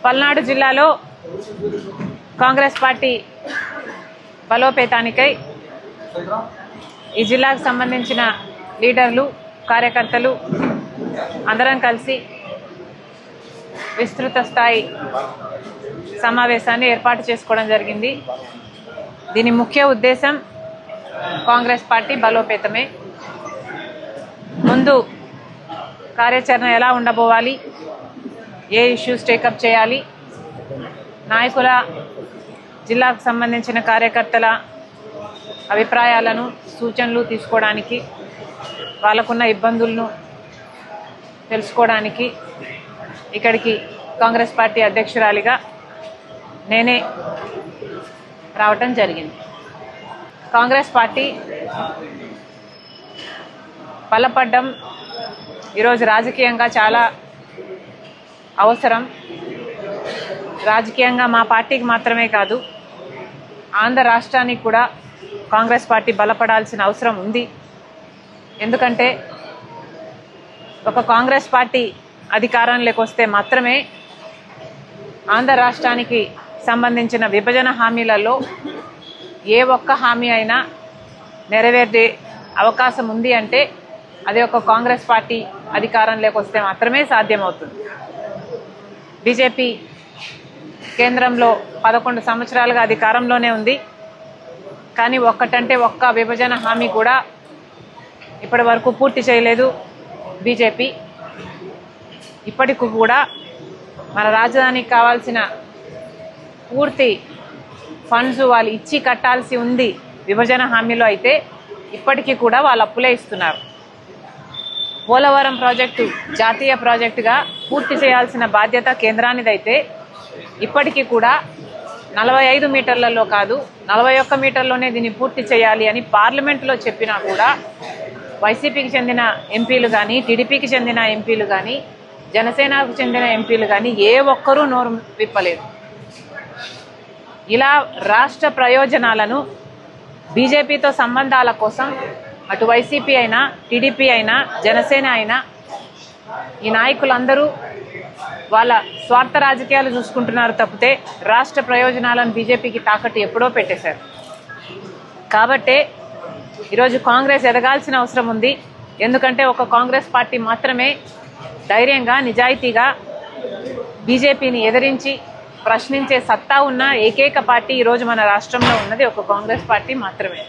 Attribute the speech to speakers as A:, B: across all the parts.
A: పల్నాడు జిల్లాలో కాంగ్రెస్ పార్టీ బలోపేతానికై ఈ జిల్లాకు సంబంధించిన లీడర్లు కార్యకర్తలు అందరం కలిసి విస్తృత స్థాయి సమావేశాన్ని ఏర్పాటు చేసుకోవడం జరిగింది. దీని ముఖ్య ఉద్దేశం కాంగ్రెస్ పార్టీ బలోపేతమే. ముందు కార్యాచరణ ఎలా ఉండబోవాలి, ఏ ఇష్యూస్ టేకప్ చేయాలి, నాయకుల జిల్లాకు సంబంధించిన కార్యకర్తల అభిప్రాయాలను సూచనలు తీసుకోవడానికి, వాళ్ళకున్న ఇబ్బందులను తెలుసుకోవడానికి ఇక్కడికి కాంగ్రెస్ పార్టీ అధ్యక్షురాలిగా నేనే రావటం జరిగింది. కాంగ్రెస్ పార్టీ బలపడ్డం ఈరోజు రాజకీయంగా చాలా అవసరం. రాజకీయంగా మా పార్టీకి మాత్రమే కాదు, ఆంధ్ర రాష్ట్రానికి కూడా కాంగ్రెస్ పార్టీ బలపడాల్సిన అవసరం ఉంది. ఎందుకంటే ఒక కాంగ్రెస్ పార్టీ అధికారంలోకి వస్తే మాత్రమే ఆంధ్ర రాష్ట్రానికి సంబంధించిన విభజన హామీలలో ఏ ఒక్క హామీ అయినా నెరవేరే అవకాశం ఉంది అంటే అది ఒక కాంగ్రెస్ పార్టీ అధికారంలోకి వస్తే మాత్రమే సాధ్యమవుతుంది. బీజేపీ కేంద్రంలో 11 సంవత్సరాలుగా అధికారంలోనే ఉంది, కానీ ఒక్కటంటే ఒక్క విభజన హామీ కూడా ఇప్పటి వరకు పూర్తి చేయలేదు బీజేపీ. ఇప్పటికి కూడా మన రాజధానికి కావాల్సిన పూర్తి ఫండ్స్ వాళ్ళు ఇచ్చి కట్టాల్సి ఉంది విభజన హామీలో. అయితే ఇప్పటికీ కూడా వాళ్ళు అప్పులే ఇస్తున్నారు. పోలవరం ప్రాజెక్టు జాతీయ ప్రాజెక్టుగా పూర్తి చేయాల్సిన బాధ్యత కేంద్రానిదైతే ఇప్పటికీ కూడా 45 మీటర్లలో కాదు 41 మీటర్లోనే దీన్ని పూర్తి చేయాలి అని పార్లమెంటులో చెప్పినా కూడా వైసీపీకి చెందిన ఎంపీలు కానీ, టీడీపీకి చెందిన ఎంపీలు కానీ, జనసేనకు చెందిన ఎంపీలు కానీ ఏ ఒక్కరూ నోరు విప్పలేదు. ఇలా రాష్ట్ర ప్రయోజనాలను బీజేపీతో సంబంధాల కోసం అటు వైసీపీ అయినా, టీడీపీ అయినా, జనసేన అయినా ఈ నాయకులందరూ వాళ్ళ స్వార్థ రాజకీయాలు చూసుకుంటున్నారు తప్పితే రాష్ట్ర ప్రయోజనాలను బీజేపీకి తాకట్టు ఎప్పుడో పెట్టేశారు. కాబట్టే ఈరోజు కాంగ్రెస్ ఎదగాల్సిన అవసరం ఉంది. ఎందుకంటే ఒక కాంగ్రెస్ పార్టీ మాత్రమే ధైర్యంగా, నిజాయితీగా బీజేపీని ఎదిరించి ప్రశ్నించే సత్తా ఉన్న ఏకైక పార్టీ ఈరోజు మన రాష్ట్రంలో ఉన్నది ఒక కాంగ్రెస్ పార్టీ మాత్రమే.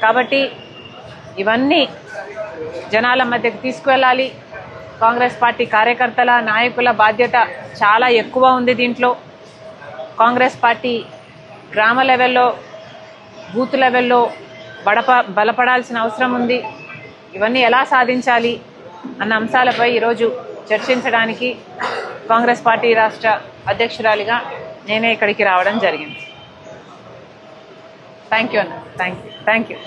A: కాబట్టి ఇవన్నీ జనాల మధ్యకు తీసుకువెళ్ళాలి. కాంగ్రెస్ పార్టీ కార్యకర్తల, నాయకుల బాధ్యత చాలా ఎక్కువ ఉంది దీంట్లో. కాంగ్రెస్ పార్టీ గ్రామ లెవెల్లో, బూత్ లెవెల్లో బలపడాల్సిన అవసరం ఉంది. ఇవన్నీ ఎలా సాధించాలి అన్న అంశాలపై ఈరోజు చర్చించడానికి కాంగ్రెస్ పార్టీ రాష్ట్ర అధ్యక్షురాలిగా నేనే ఇక్కడికి రావడం జరిగింది. థ్యాంక్ యూ అన్న. Thank you.